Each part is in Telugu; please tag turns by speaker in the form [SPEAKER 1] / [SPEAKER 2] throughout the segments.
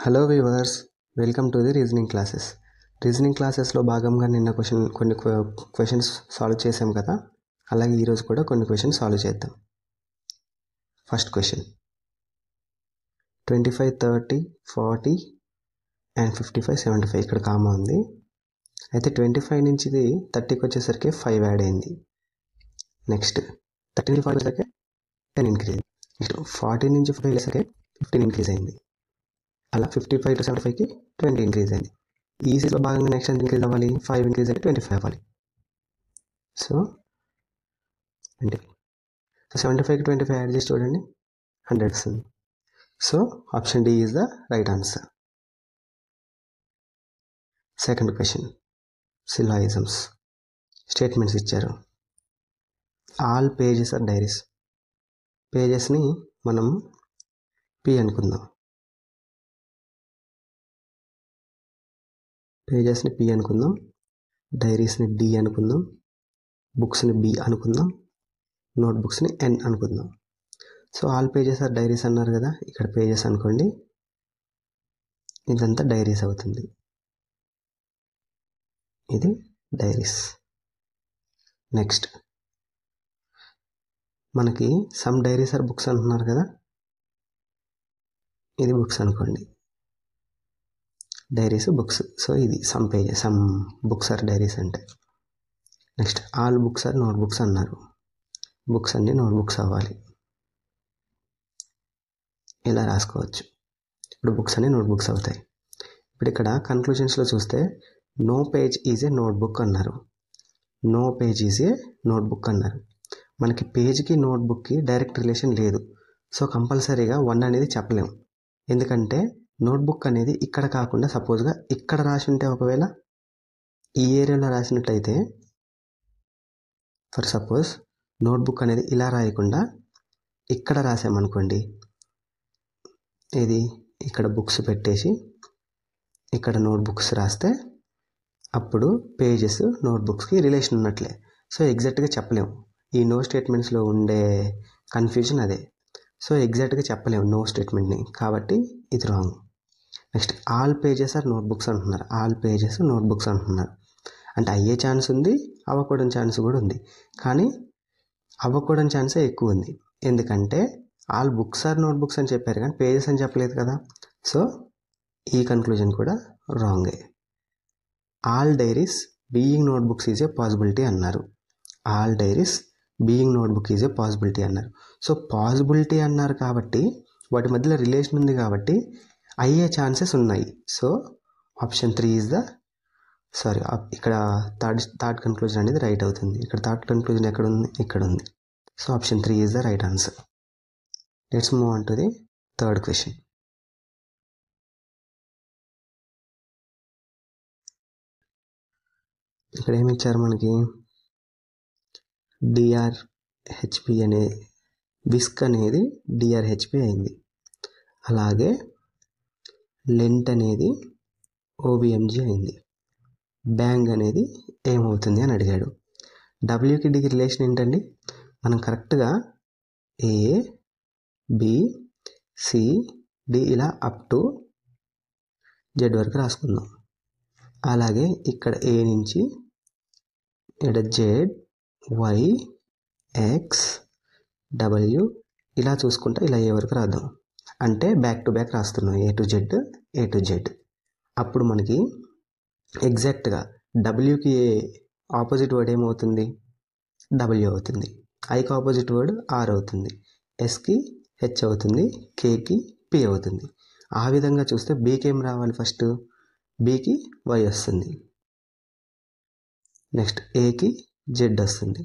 [SPEAKER 1] Hello viewers, welcome to the reasoning classes. Reasoning క్లాసెస్లో భాగంగా నిన్న కొన్ని క్వశ్చన్స్ సాల్వ్ చేసాం కదా, అలాగే ఈరోజు కూడా కొన్ని క్వశ్చన్స్ సాల్వ్ చేద్దాం. ఫస్ట్ క్వశ్చన్ 25, 30, 40 అండ్ 55, 75 ఇక్కడ కామా ఉంది. అయితే 25 నుంచి 30కి వచ్చేసరికి 5 యాడ్ అయింది. నెక్స్ట్ 30 నుంచి 40 వచ్చేసరికి 10 ఇంక్రీజ్. నెక్స్ట్ 40 నుంచి 5 వచ్చేసరికి 15 ఇంక్రీజ్ అయింది. అలా 55 to 75కి 20 ఇంక్రీజ్ అయింది. ఈ సీలో భాగంగా నెక్స్ట్ ఎంత ఇంక్రీజ్ అవ్వాలి? 5 ఇంక్రీజ్ అయితే 25 అవ్వాలి. సో 75కి 25 యాడ్ చేసి చూడండి, 100 వస్తుంది. So option D is the right answer. Second question, syllogisms. Statements ఇచ్చారు. All pages are diaries. పేజెస్ని మనం పి అనుకుందాం. పేజెస్ని పి అనుకుందాం, డైరీస్ని డి అనుకుందాం, బుక్స్ని బి అనుకుందాం, నోట్బుక్స్ని ఎన్ అనుకుందాం. So all pages are diaries అన్నారు కదా, ఇక్కడ పేజెస్ అనుకోండి, ఇదంతా డైరీస్ అవుతుంది. ఇది డైరీస్. నెక్స్ట్ మనకి సమ్ డైరీస్ ఆర్ బుక్స్ అంటున్నారు కదా, ఇది బుక్స్ అనుకోండి, డైరీస్ బుక్స్. సో ఇది some pages, some books are diaries అంటే. Next all books are notebooks అన్నారు, బుక్స్ అన్ని నోట్బుక్స్ అవ్వాలి. ఇలా రాసుకోవచ్చు. ఇప్పుడు బుక్స్ అన్ని నోట్బుక్స్ అవుతాయి. ఇప్పుడు ఇక్కడ కన్క్లూజన్స్లో చూస్తే no page is a notebook అన్నారు, no page is a notebook అన్నారు. మనకి పేజ్కి నోట్బుక్కి డైరెక్ట్ రిలేషన్ లేదు. సో కంపల్సరీగా 1 అనేది చెప్పలేము. ఎందుకంటే నోట్బుక్ అనేది ఇక్కడ కాకుండా సపోజ్గా ఇక్కడ రాసి ఉంటే, ఒకవేళ ఈ ఏరియాలో రాసినట్లయితే, ఫర్ సపోజ్ నోట్బుక్ అనేది ఇలా రాయకుండా ఇక్కడ రాసామనుకోండి, ఇది ఇక్కడ బుక్స్ పెట్టేసి ఇక్కడ నోట్బుక్స్ రాస్తే అప్పుడు పేజెస్ నోట్బుక్స్కి రిలేషన్ ఉన్నట్లే. సో ఎగ్జాక్ట్గా చెప్పలేము. ఈ నో స్టేట్మెంట్స్లో ఉండే కన్ఫ్యూజన్ అదే. సో ఎగ్జాక్ట్గా చెప్పలేము నో స్టేట్మెంట్ని, కాబట్టి ఇది wrong. Next all pages are notebooks అంటున్నారు, ఆల్ పేజెస్ నోట్బుక్స్ అంటున్నారు. అంటే అయ్యే ఛాన్స్ ఉంది, అవ్వకూడని ఛాన్స్ కూడా ఉంది. కానీ అవ్వకూడని ఛాన్సే ఎక్కువ ఉంది, ఎందుకంటే ఆల్ బుక్స్ ఆర్ నోట్బుక్స్ అని చెప్పారు కానీ పేజెస్ అని చెప్పలేదు కదా. సో ఈ కన్క్లూజన్ కూడా రాంగే. All diaries being notebooks is a possibility అన్నారు, all diaries being notebook is a possibility అన్నారు. సో పాసిబిలిటీ అన్నారు కాబట్టి వాటి మధ్యలో రిలేషన్ ఉంది కాబట్టి అయ్యే ఛాన్సెస్ ఉన్నాయి. సో ఆప్షన్ 3 ఈజ్ ద ఇక్కడ థర్డ్ కన్క్లూజన్ అనేది రైట్ అవుతుంది. ఇక్కడ థర్డ్ కన్క్లూజన్ ఎక్కడ ఉంది? ఇక్కడ ఉంది. So option 3 is the right answer. Let's move on to the third question. ఇక్కడ ఏమి ఇచ్చారు మనకి? డిఆర్హెచ్పి అనే విస్క్ అనేది డిఆర్హెచ్పి అయింది. అలాగే లెంట్ అనేది ఓవిఎంజీ అయింది. బ్యాంగ్ అనేది ఏమవుతుంది అని అడిగాడు. డబ్ల్యూకి డికి రిలేషన్ ఏంటండి? మనం కరెక్ట్గా ఏ బి సి డి ఇలా అప్ టు జెడ్ వరకు రాసుకుందాం. అలాగే ఇక్కడ ఏ నుంచి ఇక్కడ జెడ్, వై, ఎక్స్, డబ్ల్యూ ఇలా చూసుకుంటా ఇలా ఏ వరకు రాద్దాం. అంటే బ్యాక్ టు బ్యాక్ రాస్తున్నాం, A to Z, A to Z. అప్పుడు మనకి ఎగ్జాక్ట్గా డబ్ల్యూకి ఆపోజిట్ వర్డ్ ఏమవుతుంది? డబ్ల్యూ అవుతుంది. ఐకి ఆపోజిట్ వర్డ్ ఆర్ అవుతుంది. ఎస్కి హెచ్ అవుతుంది. కేకి పి అవుతుంది. ఆ విధంగా చూస్తే బీకి ఏం రావాలి? ఫస్ట్ బీకి వై వస్తుంది. నెక్స్ట్ ఏకి జెడ్ వస్తుంది.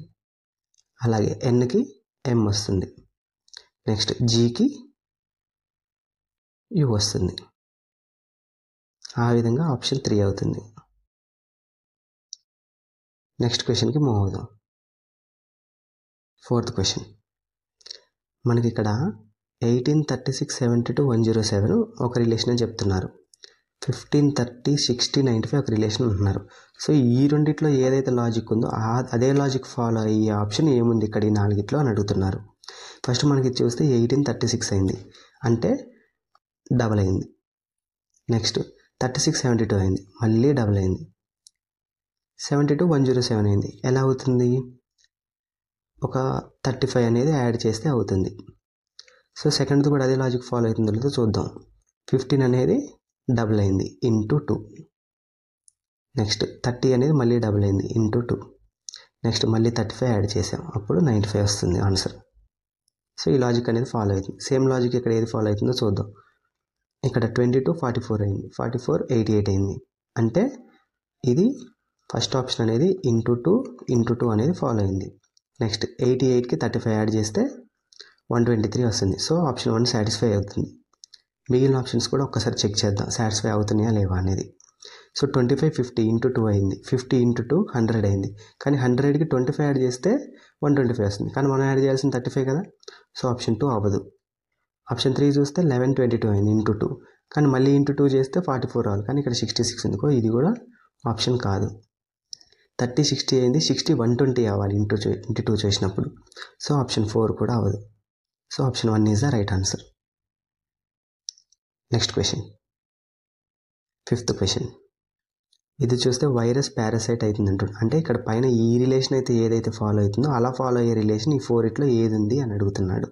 [SPEAKER 1] అలాగే ఎన్కి ఎం వస్తుంది. నెక్స్ట్ జీకి యు వస్తుంది. ఆ విధంగా ఆప్షన్ 3 అవుతుంది. నెక్స్ట్ క్వశ్చన్కి మూవ్ అవుదాం. Fourth question. మనకి ఇక్కడ 1836, 72, 107 ఒక రిలేషన్ అని చెప్తున్నారు. 15, 30, 60, 95 ఒక రిలేషన్ అంటున్నారు. సో ఈ రెండిట్లో ఏదైతే లాజిక్ ఉందో అదే లాజిక్ ఫాలో అయ్యే ఆప్షన్ ఏముంది ఇక్కడ ఈ 4గిట్లో అని అడుగుతున్నారు. ఫస్ట్ మనకి చూస్తే 1836 అయింది, అంటే డబల్ అయింది. నెక్స్ట్ 36 72 అయింది, మళ్ళీ డబుల్ అయింది. 72 107 అయింది. ఎలా అవుతుంది? ఒక 35 అనేది యాడ్ చేస్తే అవుతుంది. సో సెకండ్ది కూడా అదే లాజిక్ ఫాలో అవుతుందో లేదో చూద్దాం. 15 అనేది డబుల్ అయింది ఇంటూ 2. నెక్స్ట్ 30 అనేది మళ్ళీ డబుల్ అయింది ఇంటూ 2. నెక్స్ట్ మళ్ళీ 35 యాడ్ చేసాం, అప్పుడు 95 వస్తుంది ఆన్సర్. సో ఈ లాజిక్ అనేది ఫాలో అవుతుంది. సేమ్ లాజిక్ ఇక్కడ ఏది ఫాలో అవుతుందో చూద్దాం. ఇక్కడ 22 44 అయింది, 44 88 అయింది. అంటే ఇది ఫస్ట్ ఆప్షన్ అనేది ఇంటూ 2 అనేది ఫాలో అయింది. నెక్స్ట్ 88కి 35 యాడ్ చేస్తే 123 వస్తుంది. సో ఆప్షన్ 1 సాటిస్ఫై అవుతుంది. మిగిలిన ఆప్షన్స్ కూడా ఒక్కసారి చెక్ చేద్దాం సాటిస్ఫై అవుతున్నాయా లేవా అనేది. సో 25 50 ఇంటూ 2 అయింది, 50 ఇంటూ 2 100 అయింది. కానీ 100కి 25 యాడ్ చేస్తే 125 వస్తుంది. కానీ మనం యాడ్ చేయాల్సిన 35 కదా. సో ఆప్షన్ 2 అవ్వదు. ఆప్షన్ 3 చూస్తే 1122 అయింది ఇంటూ 2. కానీ మళ్ళీ ఇంటూ 2 చేస్తే 44 రావాలి, కానీ ఇక్కడ 66 ఎందుకో ఇది కూడా ఆప్షన్ కాదు. 30 60 అయింది, 60 120 అవ్వాలి ఇంటూ 2 చేసినప్పుడు. సో ఆప్షన్ 4 కూడా అవ్వదు. So option 1 is the right answer. Next question, 5th question. ఇది చూస్తే వైరస్ పారాసైట్ అవుతుంది అంటాడు. అంటే ఇక్కడ పైన ఈ రిలేషన్ అయితే ఏదైతే ఫాలో అవుతుందో అలా ఫాలో అయ్యే రిలేషన్ ఈ 4 ఏది ఉంది అని అడుగుతున్నాడు.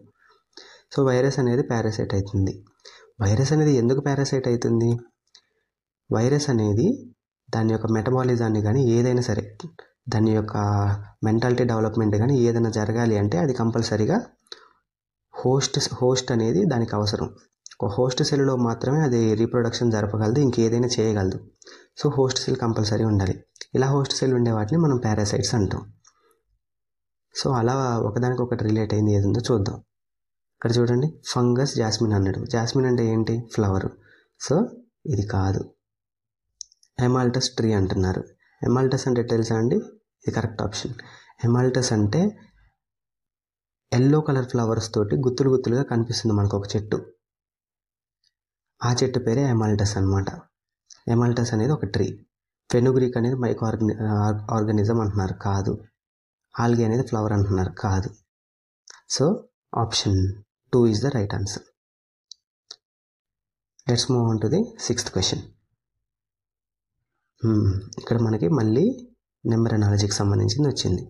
[SPEAKER 1] సో వైరస్ అనేది పారాసైట్ అవుతుంది. వైరస్ అనేది ఎందుకు పారాసైట్ అవుతుంది? వైరస్ అనేది దాని యొక్క మెటబాలిజాన్ని కానీ ఏదైనా సరే దాని యొక్క మెంటాలిటీ డెవలప్మెంట్ కానీ ఏదైనా జరగాలి అంటే అది కంపల్సరీగా హోస్ట్ అనేది దానికి అవసరం. ఒక హోస్ట్ సెల్లో మాత్రమే అది రీప్రొడక్షన్ జరపగలదు, ఇంకేదైనా చేయగలదు. సో హోస్ట్ సెల్ కంపల్సరీ ఉండాలి. ఇలా హోస్ట్ సెల్ ఉండే వాటిని మనం పారాసైట్స్ అంటాం. సో అలా ఒకదానికొకటి రిలేట్ అయింది ఏది ఉందో చూద్దాం. ఇక్కడ చూడండి, ఫంగస్ జాస్మిన్ అన్నాడు. జాస్మిన్ అంటే ఏంటి? ఫ్లవర్. సో ఇది కాదు. ఎమాల్టస్ ట్రీ అంటున్నారు. ఎమాల్టస్ అంటే తెలుసా అండి? ఇది కరెక్ట్ ఆప్షన్. ఎమాల్టస్ అంటే ఎల్లో కలర్ ఫ్లవర్స్ తోటి గుత్తులు గుత్తులుగా కనిపిస్తుంది మనకు ఒక చెట్టు. ఆ చెట్టు పేరే ఎమాల్టస్ అనమాట. ఎమాల్టస్ అనేది ఒక ట్రీ. ఫెనుగ్రీక్ అనేది మైక్రో ఆర్గానిజం అంటున్నారు, కాదు. ఆల్గే అనేది ఫ్లవర్ అంటున్నారు, కాదు. So option 2 is the right answer. Let's move on to the 6th question. ఇక్కడ మనకి మళ్ళీ నెంబర్ అనాలజీకి సంబంధించింది వచ్చింది.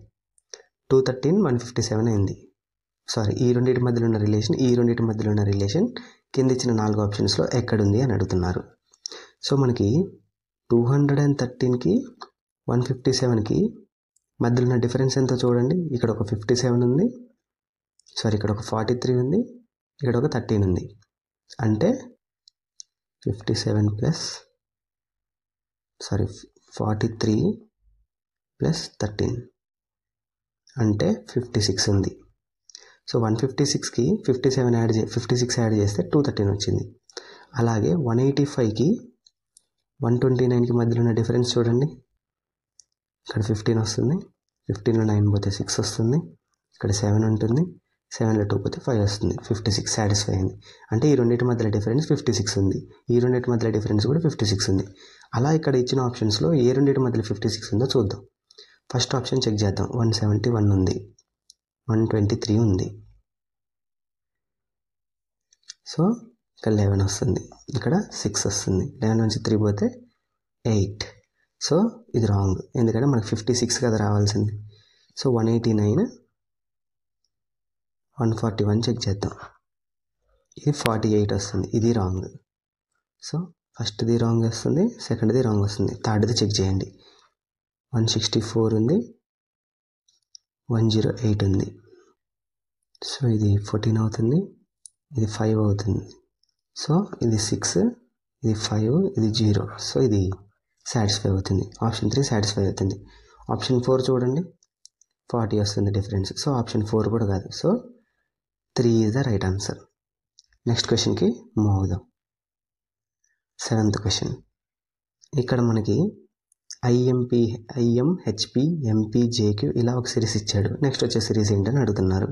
[SPEAKER 1] 213 157 అయింది. సారీ, ఈ రెండింటి మధ్యలో ఉన్న రిలేషన్ కింద ఇచ్చిన 4 ఆప్షన్స్లో ఎక్కడుంది అని అడుగుతున్నారు. సో మనకి 213కి 157కి మధ్యలో ఉన్న డిఫరెన్స్ ఎంతో చూడండి. ఇక్కడ ఒక 57 ఉంది, ఇక్కడ ఒక 43 ఉంది, ఇక్కడ ఒక 13 ఉంది. అంటే 43 ప్లస్ 13 అంటే 56 ఉంది. సో 156కి 56 యాడ్ చేస్తే 213 వచ్చింది. అలాగే 185కి 129కి మధ్యలో ఉన్న డిఫరెన్స్ చూడండి. ఇక్కడ 15 వస్తుంది, 15లో 9 పోతే 6 వస్తుంది, ఇక్కడ 7 ఉంటుంది, 7లో 2 పోతే 5 వస్తుంది. 56 సాటిస్ఫై అయింది. అంటే ఈ రెండింటి మధ్యలో డిఫరెన్స్ 56 ఉంది, ఈ రెండింటి మధ్యలో డిఫరెన్స్ కూడా 56 ఉంది. అలా ఇక్కడ ఇచ్చిన ఆప్షన్స్లో ఏ రెండింటి మధ్యలో 56 ఉందో చూద్దాం. ఫస్ట్ ఆప్షన్ చెక్ చేద్దాం. 171 ఉంది, 123 ఉంది. సో ఇక్కడ 11 వస్తుంది, ఇక్కడ 6 వస్తుంది. 11 నుంచి 3 పోతే 8. సో ఇది రాంగ్, ఎందుకంటే మనకు 56 కదా రావాల్సింది. సో 189 141 చెక్ చేద్దాం. ఇది 48 వస్తుంది, ఇది రాంగ్. సో ఫస్ట్ది రాంగ్ వస్తుంది, సెకండ్ది రాంగ్ వస్తుంది, థర్డ్ది చెక్ చేయండి. 164 ఉంది, 108 ఉంది. సో ఇది 14 అవుతుంది, ఇది 5 అవుతుంది. సో ఇది 6, ఇది 5, ఇది 0. సో ఇది సాటిస్ఫై అవుతుంది. ఆప్షన్ 3 సాటిస్ఫై అవుతుంది. ఆప్షన్ 4 చూడండి, 40 వస్తుంది డిఫరెన్స్. సో ఆప్షన్ 4 కూడా కాదు. So 3 is the right answer. Next క్వశ్చన్కి మూవ్ అవుదాం. 7th question. ఇక్కడ మనకి IM, HP, MP, JQ ఇలా ఒక సిరీస్ ఇచ్చాడు. నెక్స్ట్ వచ్చే సిరీస్ ఏంటని అడుగుతున్నారు.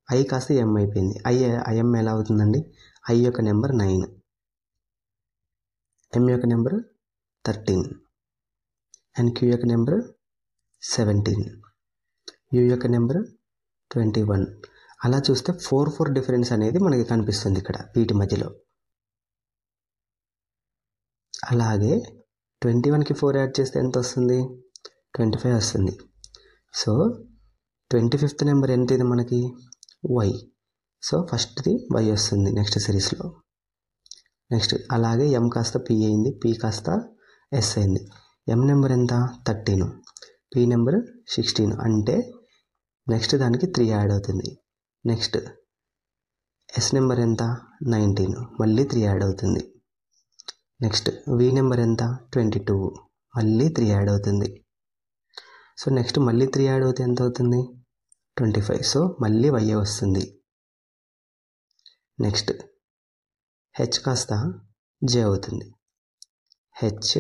[SPEAKER 1] I కాస్త M అయిపోయింది. IM ఎలా అవుతుందండి? I యొక్క నెంబర్ 9, M యొక్క నెంబర్ 13, అండ్ Q యొక్క నెంబర్ 17, U యొక్క నెంబర్ 21. అలా చూస్తే 4 డిఫరెన్స్ అనేది మనకి కనిపిస్తుంది ఇక్కడ వీటి మధ్యలో. అలాగే 21కి 4 యాడ్ చేస్తే ఎంత వస్తుంది? 25 వస్తుంది. సో 25th నెంబర్ ఏంటిది మనకి? వై. సో ఫస్ట్ది వై వస్తుంది నెక్స్ట్ సిరీస్లో. నెక్స్ట్ అలాగే ఎం కాస్త పి అయింది, పి కాస్త ఎస్ అయింది. ఎం నెంబర్ ఎంత? 13, పి నెంబర్ 16, అంటే నెక్స్ట్ దానికి 3 యాడ్ అవుతుంది. నెక్స్ట్ ఎస్ నెంబర్ ఎంత? 19, మళ్ళీ 3 యాడ్ అవుతుంది. నెక్స్ట్ వి నెంబర్ ఎంత? 22, మళ్ళీ 3 యాడ్ అవుతుంది. సో నెక్స్ట్ మళ్ళీ 3 యాడ్ అవుతే ఎంత అవుతుంది? 25. సో మళ్ళీ వై వస్తుంది. నెక్స్ట్ హెచ్ కాస్త జే అవుతుంది. H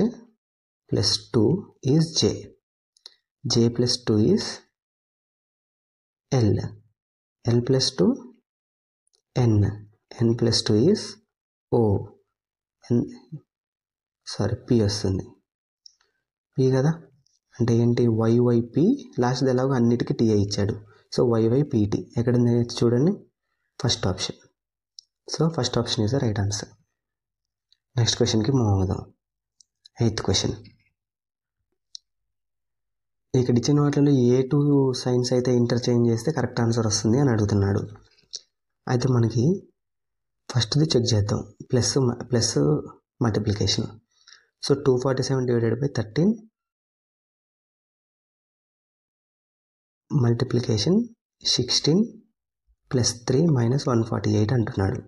[SPEAKER 1] plus 2 is J, J plus 2 is L, L plus 2 N, N plus 2 is O, P వస్తుంది. పి కదా, అంటే ఏంటి? వైవైపి, లాస్ట్ ఎలాగో అన్నిటికీ టీఏ ఇచ్చాడు. సో వైవైపీటీ ఎక్కడ చూడండి, first option. So first option is the right answer. Next క్వశ్చన్కి మూవ్ అవుదాం. 8th question. ఇక్కడ ఇచ్చిన వాటిలో ఏ 2 సైన్స్ అయితే ఇంటర్చేంజ్ చేస్తే కరెక్ట్ ఆన్సర్ వస్తుంది అని అడుగుతున్నాడు. అయితే మనకి ఫస్ట్ది చెక్ చేద్దాం, plus multiplication. So 247 divided by 13 multiplication 16 plus 3 minus 148 అంటున్నాడు.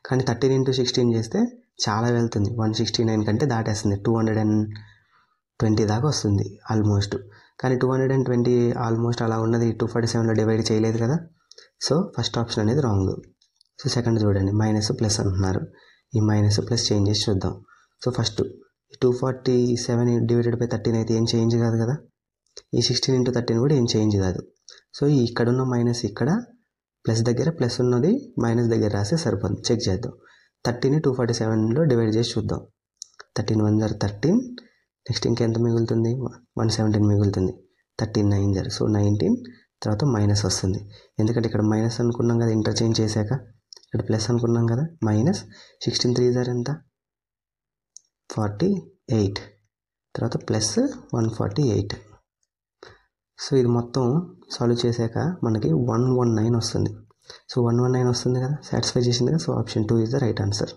[SPEAKER 1] కానీ 13 into 16 చేస్తే చాలా వెళ్తుంది, 169 కంటే దాటేస్తుంది, 220 దాకా వస్తుంది ఆల్మోస్ట్. కానీ 220 ఆల్మోస్ట్ అలా ఉన్నది 247లో డివైడ్ చేయలేదు కదా. సో ఫస్ట్ ఆప్షన్ అనేది రాంగ్. సో సెకండ్ చూడండి, మైనస్ ప్లస్ అంటున్నారు. ఈ మైనస్ ప్లస్ చేంజ్ చేసి చూద్దాం. సో ఫస్ట్ 247 డివైడెడ్ బై 13 అయితే ఏం చేంజ్ కాదు కదా. ఈ 16 into 13 కూడా ఏం చేంజ్ కాదు. సో ఇక్కడున్న మైనస్ ఇక్కడ ప్లస్ దగ్గర ప్లస్ ఉన్నది మైనస్ దగ్గర రాస్తే సరిపోతుంది. చెక్ చేద్దాం. 30ని 247లో డివైడ్ చేసి చూద్దాం. 13 1 జర్ 13, నెక్స్ట్ ఇంకెంత మిగులుతుంది? 117 మిగులుతుంది. 13 9 జర్, సో 19, తర్వాత మైనస్ వస్తుంది. ఎందుకంటే ఇక్కడ మైనస్ అనుకున్నాం కదా ఇంటర్చేంజ్ చేశాక, ఇక్కడ ప్లస్ అనుకున్నాం కదా. మైనస్ 16 3 జర్ ఎంత? 48, తర్వాత ప్లస్ 148. సో ఇది మొత్తం సాల్వ్ చేశాక మనకి 119 వస్తుంది. సో 119 వస్తుంది కదా, సాటిస్ఫై చేసింది కదా. So option 2 is the right answer.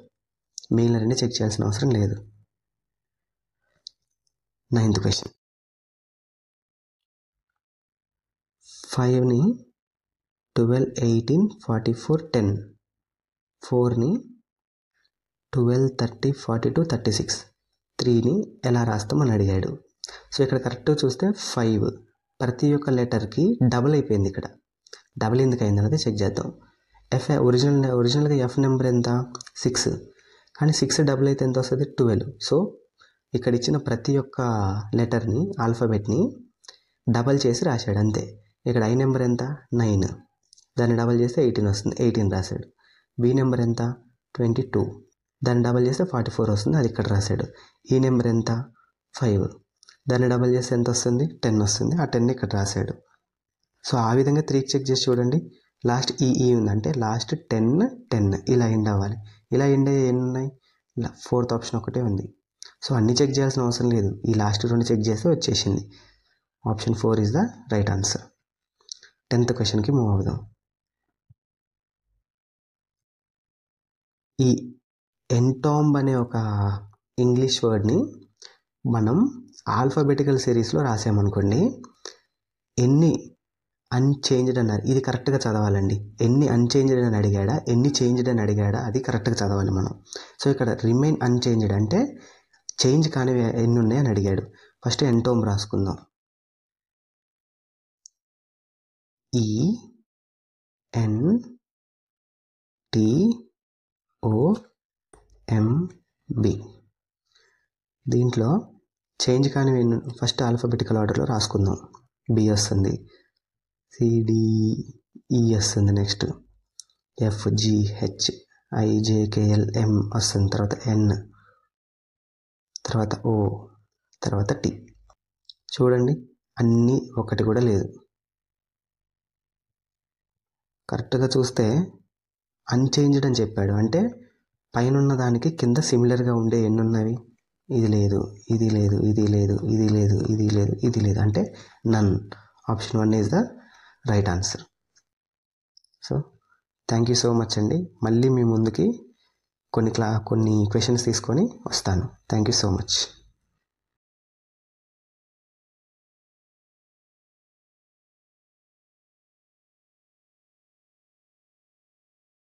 [SPEAKER 1] మిగిలిన రెండు చెక్ చేయాల్సిన అవసరం లేదు. 9th question. 5ని 12 18 44 10, 4ని 12 30 42 36, 3ని ఎలా రాస్తామని అడిగాడు. సో ఇక్కడ కరెక్ట్గా చూస్తే 5 ప్రతి ఒక్క లెటర్కి డబుల్ అయిపోయింది. ఇక్కడ డబుల్ ఎందుకు అయింది అనేది చెక్ చేద్దాం. ఒరిజినల్గా ఎఫ్ నెంబర్ ఎంత? 6, కానీ 6 డబుల్ అయితే ఎంత వస్తుంది? 12. సో ఇక్కడ ఇచ్చిన ప్రతి ఒక్క లెటర్ని, ఆల్ఫాబెట్ని డబల్ చేసి రాశాడు అంతే. ఇక్కడ ఐ నెంబర్ ఎంత? 9, దాన్ని డబల్ చేస్తే 18 వస్తుంది, 18 రాశాడు. బి నెంబర్ ఎంత? 22, దాన్ని డబల్ చేస్తే 44 వస్తుంది, అది ఇక్కడ రాశాడు. ఈ నెంబర్ ఎంత? 5, దాన్ని డబల్ చేస్తే ఎంత వస్తుంది? 10 వస్తుంది, ఆ 10 ఇక్కడ రాశాడు. సో ఆ విధంగా 3 చెక్ చేసి చూడండి. లాస్ట్ ఈ ఉందంటే లాస్ట్ 10 10 ఇలా ఎండ్ అవ్వాలి. ఇలా ఎండ్ అయ్యే ఎన్ని ఉన్నాయి? 4th ఆప్షన్ ఒకటే ఉంది. సో అన్నీ చెక్ చేయాల్సిన అవసరం లేదు, ఈ లాస్ట్ 2 చెక్ చేస్తే వచ్చేసింది. Option 4 is the right answer. 10th క్వశ్చన్కి మూవ్ అవుదాం. ఈ ఎంటాంబ్ అనే ఒక ఇంగ్లీష్ వర్డ్ని మనం ఆల్ఫాబెటికల్ సిరీస్లో రాసామనుకోండి, ఎన్ని అన్చేంజ్డ్ అన్నారు, ఇది కరెక్ట్గా చదవాలండి. ఎన్ని అన్చేంజ్డ్ అని అడిగాడా, ఎన్ని చేంజ్డ్ అని అడిగాడా, అది కరెక్ట్గా చదవాలి మనం. సో ఇక్కడ రిమైన్ అన్చేంజ్డ్ అంటే చేంజ్ కానివి ఎన్ని ఉన్నాయి అని అడిగాడు. ఫస్ట్ ఎంటోమ్ రాసుకుందాం. ENTOMB. దీంట్లో చేంజ్ కానివి ఫస్ట్ ఆల్ఫాబెటికల్ ఆర్డర్లో రాసుకుందాం. బి వస్తుంది, సిడిఈ వస్తుంది, నెక్స్ట్ FGHIJKLM వస్తుంది, తర్వాత N, తర్వాత O, తర్వాత T. చూడండి అన్నీ ఒకటి కూడా లేదు. కరెక్ట్గా చూస్తే అన్చేంజ్డ్ అని చెప్పాడు, అంటే పైన ఉన్న దానికి కింద సిమిలర్గా ఉండే ఎన్ని ఉన్నవి? ఇది లేదు, ఇది లేదు, ఇది లేదు, ఇది లేదు, ఇది లేదు, ఇది లేదు అంటే none. Option 1 is the right answer. So thank you so much అండి. మళ్ళీ మీ ముందుకి కొన్ని క్వశ్చన్స్ తీసుకొని వస్తాను. Thank you so much.